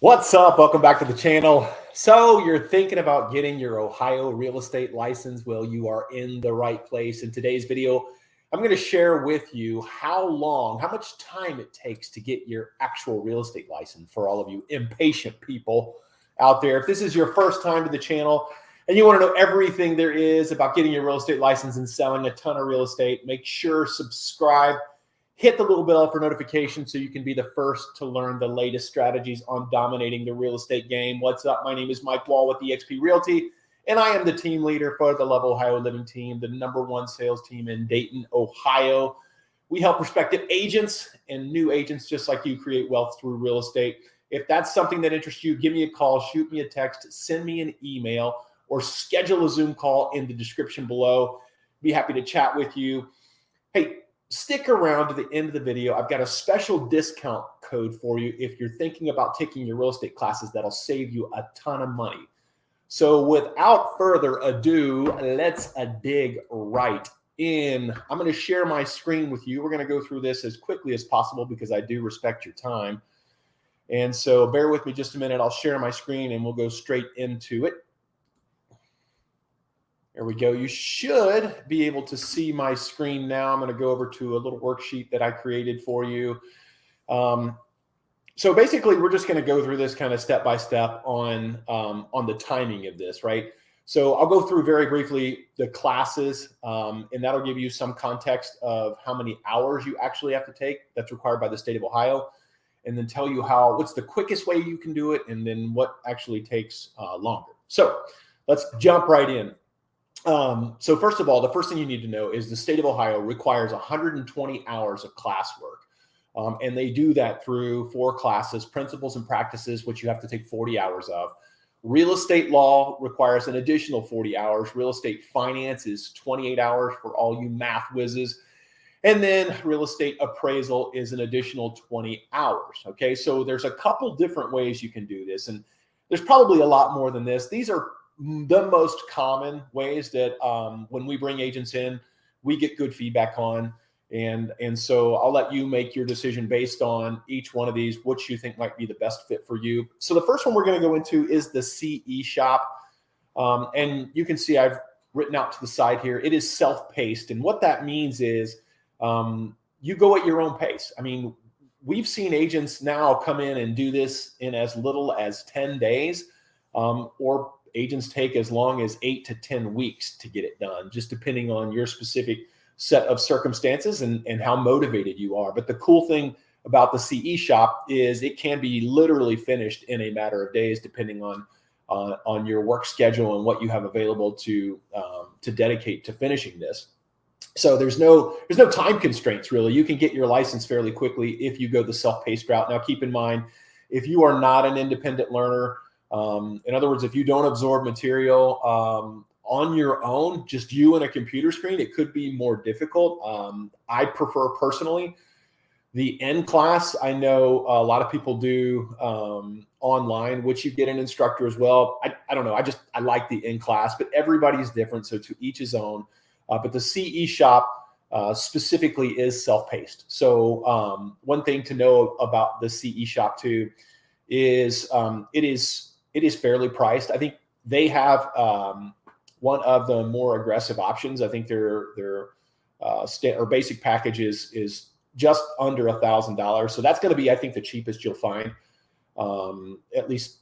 What's up? Welcome back to the channel. So you're thinking about getting your Ohio real estate license? Well, you are in the right place. In today's video, I'm going to share with you how much time it takes to get your actual real estate license for all of you impatient people out there. If this is your first time to the channel and you want to know everything there is about getting your real estate license and selling a ton of real estate, make sure subscribe. Hit the little bell for notifications so you can be the first to learn the latest strategies on dominating the real estate game. What's up? My name is Mike Wall with EXP Realty, and I am the team leader for the Love Ohio Living team, the #1 sales team in Dayton, Ohio. We help prospective agents and new agents just like you create wealth through real estate. If that's something that interests you, give me a call, shoot me a text, send me an email, or schedule a Zoom call in the description below. Be happy to chat with you. Hey, stick around to the end of the video. I've got a special discount code for you if you're thinking about taking your real estate classes that'll save you a ton of money. So without further ado, let's dig right in. I'm going to share my screen with you. We're going to go through this as quickly as possible because I do respect your time. And so bear with me just a minute. I'll share my screen and we'll go straight into it. There we go. You should be able to see my screen now. I'm going to go over to a little worksheet that I created for you. So basically, we're just going to go through this kind of step by step on the timing of this, right? So I'll go through very briefly the classes, and that'll give you some context of how many hours you actually have to take that's required by the state of Ohio, and then tell you what's the quickest way you can do it, and then what actually takes longer. So let's jump right in. So first of all, the first thing you need to know is the state of Ohio requires 120 hours of classwork. And they do that through 4 classes: principles and practices, which you have to take 40 hours of. Real estate law requires an additional 40 hours. Real estate finance is 28 hours for all you math whizzes. And then real estate appraisal is an additional 20 hours. Okay, so there's a couple different ways you can do this. And there's probably a lot more than this. These are the most common ways that when we bring agents in, we get good feedback on. And so I'll let you make your decision based on each one of these, which you think might be the best fit for you. So the first one we're going to go into is the CE shop. And you can see I've written out to the side here, it is self-paced. And what that means is you go at your own pace. I mean, we've seen agents now come in and do this in as little as 10 days, or agents take as long as 8 to 10 weeks to get it done, just depending on your specific set of circumstances and how motivated you are. But the cool thing about the CE shop is it can be literally finished in a matter of days, depending on your work schedule and what you have available to dedicate to finishing this. So there's no time constraints, really. You can get your license fairly quickly if you go the self-paced route. Now, keep in mind, if you are not an independent learner, in other words, if you don't absorb material on your own, just you and a computer screen, it could be more difficult. I prefer personally the N class. I know a lot of people do online, which you get an instructor as well. I don't know. I like the N class, but everybody's different. So to each his own. But the CE shop specifically is self-paced. So one thing to know about the CE shop too is it is fairly priced. I think they have one of the more aggressive options. I think their or basic package is just under $1,000. So that's going to be, I think, the cheapest you'll find. At least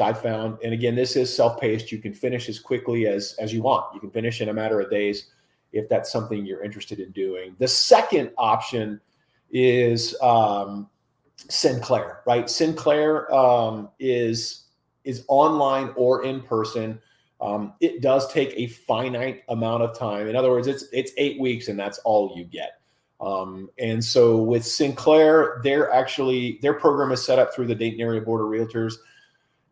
I've found. And again, this is self-paced. You can finish as quickly as you want. You can finish in a matter of days if that's something you're interested in doing. The second option is Sinclair, right? Sinclair is online or in person. It does take a finite amount of time. In other words, it's 8 weeks and that's all you get. And so with Sinclair, their program is set up through the Dayton Area Board of Realtors.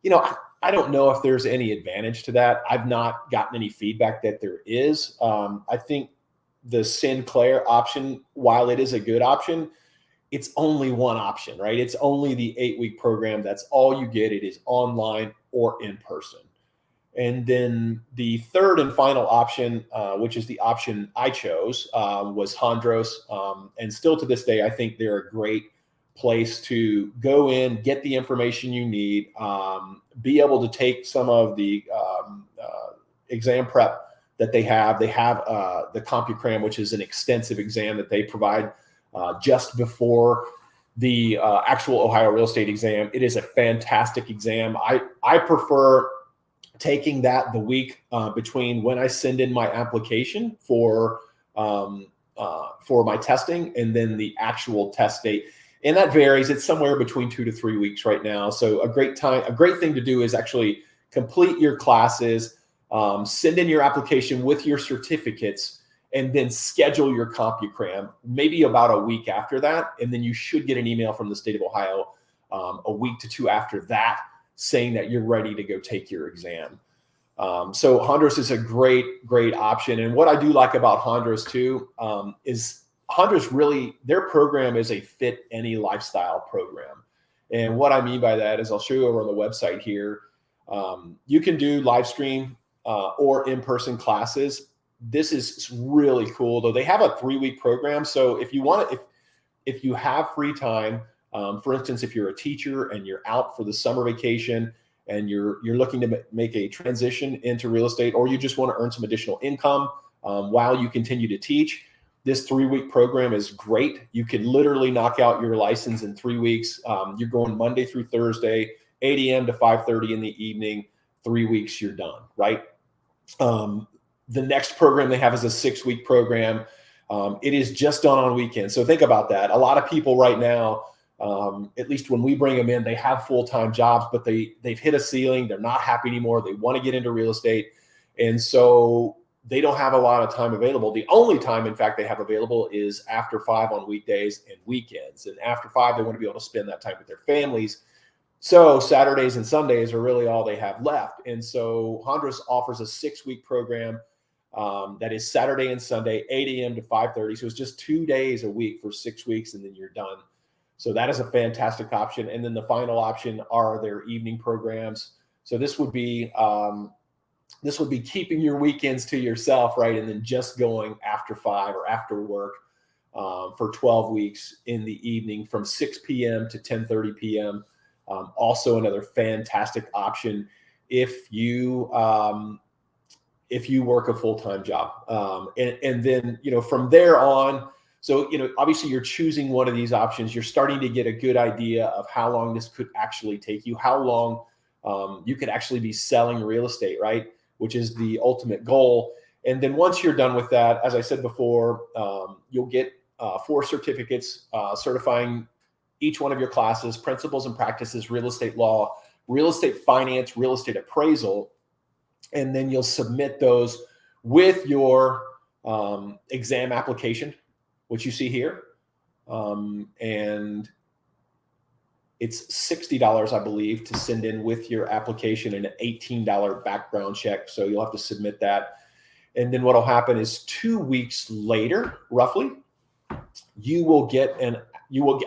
You know, I don't know if there's any advantage to that. I've not gotten any feedback that there is. I think the Sinclair option, while it is a good option, it's only one option, right? It's only the 8-week program. That's all you get. It is online or in person. And then the third and final option, which is the option I chose, was Hondros. And still to this day, I think they're a great place to go in, get the information you need, be able to take some of the exam prep that they have. They have the CompuCram, which is an extensive exam that they provide just before the actual Ohio real estate exam. It is a fantastic exam. I prefer taking that the week between when I send in my application for my testing and then the actual test date. And that varies. It's somewhere between 2 to 3 weeks right now. So a great thing to do is actually complete your classes, send in your application with your certificates, and then schedule your CompuCram maybe about a week after that. And then you should get an email from the state of Ohio a week to 2 after that saying that you're ready to go take your exam. So Hondros is a great option. And what I do like about Hondros too is Hondros really, their program is a fit any lifestyle program. And what I mean by that is I'll show you over on the website here. You can do live stream or in-person classes. This is really cool though. They have a 3-week program. So if you want to, if you have free time, for instance, if you're a teacher and you're out for the summer vacation and you're looking to make a transition into real estate, or you just want to earn some additional income while you continue to teach, this 3-week program is great. You can literally knock out your license in 3 weeks. You're going Monday through Thursday, 8 a.m. to 5:30 in the evening. 3 weeks, you're done, right? The next program they have is a 6-week program. It is just done on weekends. So think about that. A lot of people right now, at least when we bring them in, they have full-time jobs, but they've hit a ceiling. They're not happy anymore. They want to get into real estate. And so they don't have a lot of time available. The only time, in fact, they have available is after 5 on weekdays and weekends. And after 5, they want to be able to spend that time with their families. So Saturdays and Sundays are really all they have left. And so Hondros offers a 6-week program that is Saturday and Sunday, 8 a.m. to 5:30. So it's just 2 days a week for 6 weeks, and then you're done. So that is a fantastic option. And then the final option are their evening programs. So this would be keeping your weekends to yourself, right? And then just going after 5 or after work for 12 weeks in the evening from 6 p.m. to 10:30 p.m. Also another fantastic option if you work a full-time job. And then, from there on, so, obviously you're choosing one of these options. You're starting to get a good idea of how long this could actually take you, how long you could actually be selling real estate, right? Which is the ultimate goal. And then once you're done with that, as I said before, you'll get 4 certificates certifying each one of your classes: principles and practices, real estate law, real estate finance, real estate appraisal. And then you'll submit those with your exam application, which you see here. And it's $60, I believe, to send in with your application, and an $18 background check. So you'll have to submit that. And then what will happen is 2 weeks later, roughly, you will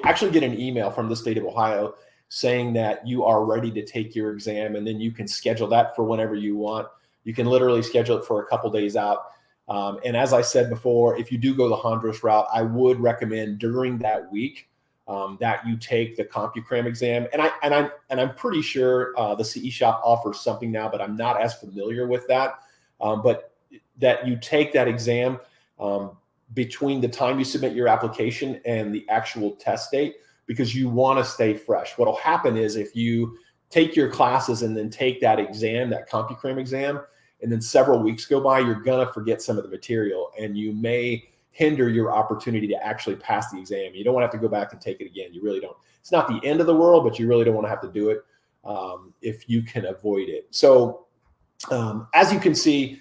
actually get an email from the state of Ohio saying that you are ready to take your exam, and then you can schedule that for whenever you want. You can literally schedule it for a couple days out. And as I said before, if you do go the Hondros route, I would recommend during that week that you take the CompuCram exam. And I'm pretty sure the CE Shop offers something now, but I'm not as familiar with that. But that you take that exam between the time you submit your application and the actual test date, because you want to stay fresh. What will happen is if you take your classes and then take that exam, that CompuCram exam, and then several weeks go by, you're going to forget some of the material, and you may hinder your opportunity to actually pass the exam. You don't want to have to go back and take it again. You really don't. It's not the end of the world, but you really don't want to have to do it if you can avoid it. So as you can see,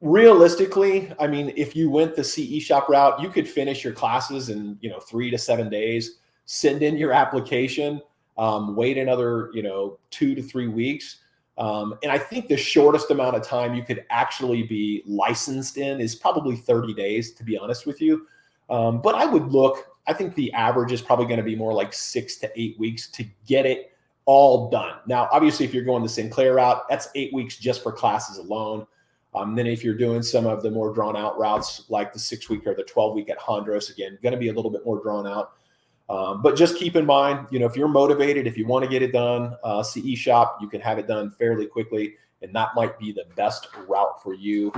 realistically, I mean, if you went the CE Shop route, you could finish your classes in 3 to 7 days, send in your application, wait another 2 to 3 weeks. And I think the shortest amount of time you could actually be licensed in is probably 30 days, to be honest with you. But I think the average is probably going to be more like 6 to 8 weeks to get it all done. Now, obviously, if you're going the Sinclair route, that's 8 weeks just for classes alone. Then if you're doing some of the more drawn out routes, like the 6-week or the 12-week at Hondros, again, going to be a little bit more drawn out. But just keep in mind, if you're motivated, if you want to get it done, CE shop, you can have it done fairly quickly, and that might be the best route for you.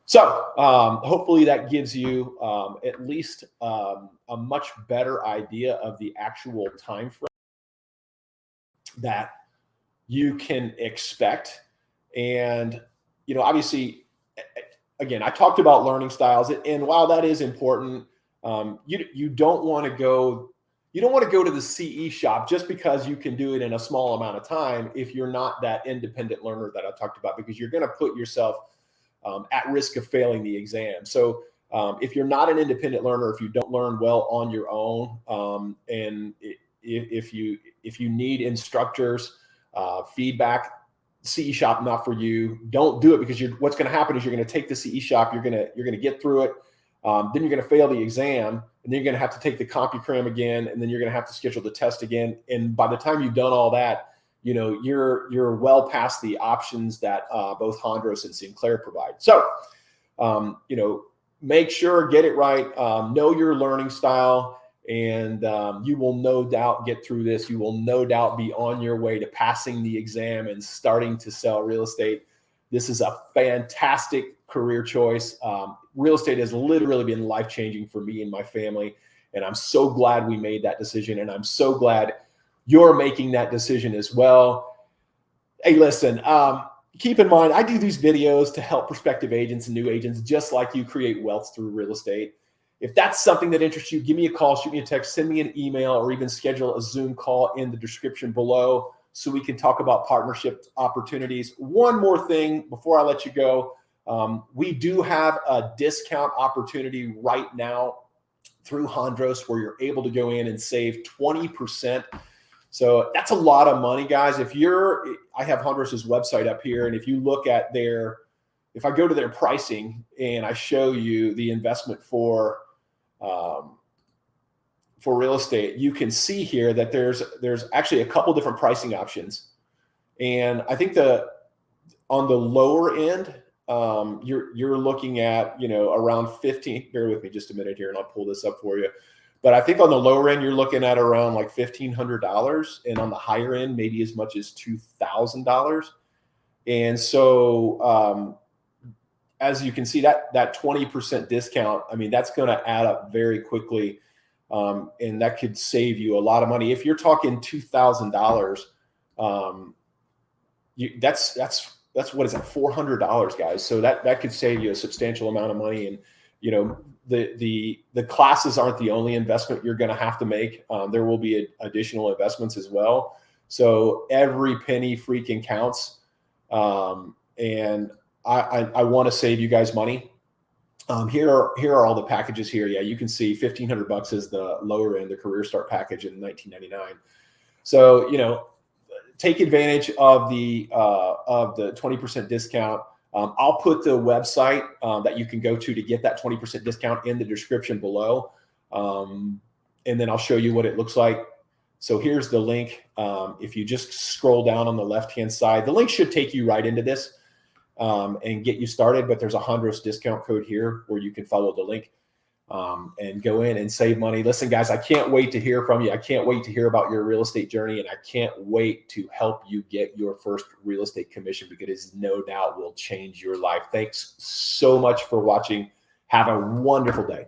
So hopefully that gives you at least a much better idea of the actual time frame that you can expect. And, obviously, again, I talked about learning styles, and while that is important, you don't want to go to the CE shop just because you can do it in a small amount of time if you're not that independent learner that I talked about, because you're going to put yourself at risk of failing the exam. So if you're not an independent learner, if you don't learn well on your own, and if you need instructors, feedback, CE shop not for you. Don't do it, because what's going to happen is you're going to take the CE shop, you're going to get through it, then you're going to fail the exam, and then you're going to have to take the CompuCram again, and then you're going to have to schedule the test again. And by the time you've done all that, you're well past the options that both Hondros and Sinclair provide. So, make sure, get it right, know your learning style, and you will no doubt get through this. You will no doubt be on your way to passing the exam and starting to sell real estate. This is a fantastic career choice. Real estate has literally been life-changing for me and my family, and I'm so glad we made that decision, and I'm so glad you're making that decision as well. Hey, listen, keep in mind, I do these videos to help prospective agents and new agents just like you create wealth through real estate. If that's something that interests you, give me a call, shoot me a text, send me an email, or even schedule a Zoom call in the description below so we can talk about partnership opportunities. One more thing before I let you go. We do have a discount opportunity right now through Hondros where you're able to go in and save 20%. So that's a lot of money, guys. I have Hondros' website up here, and if you look at if I go to their pricing and I show you the investment for real estate, you can see here that there's actually a couple different pricing options. And I think on the lower end, you're looking at, around 15, bear with me just a minute here and I'll pull this up for you. But I think on the lower end, you're looking at around like $1,500, and on the higher end, maybe as much as $2,000. And so, as you can see, that 20% discount, that's going to add up very quickly, and that could save you a lot of money. If you're talking $2,000, that's what is that, $400, guys. So that could save you a substantial amount of money. And the classes aren't the only investment you're going to have to make. There will be additional investments as well. So every penny freaking counts. And I want to save you guys money. Here are all the packages here. Yeah, you can see $1,500 is the lower end, the Career Start package in $19.99. So take advantage of the 20% discount. I'll put the website that you can go to get that 20% discount in the description below. And then I'll show you what it looks like. So here's the link. If you just scroll down on the left-hand side, the link should take you right into this and get you started. But there's a Hondros discount code here where you can follow the link and go in and save money. Listen, guys, I can't wait to hear from you. I can't wait to hear about your real estate journey, and I can't wait to help you get your first real estate commission, because it no doubt will change your life. Thanks so much for watching. Have a wonderful day.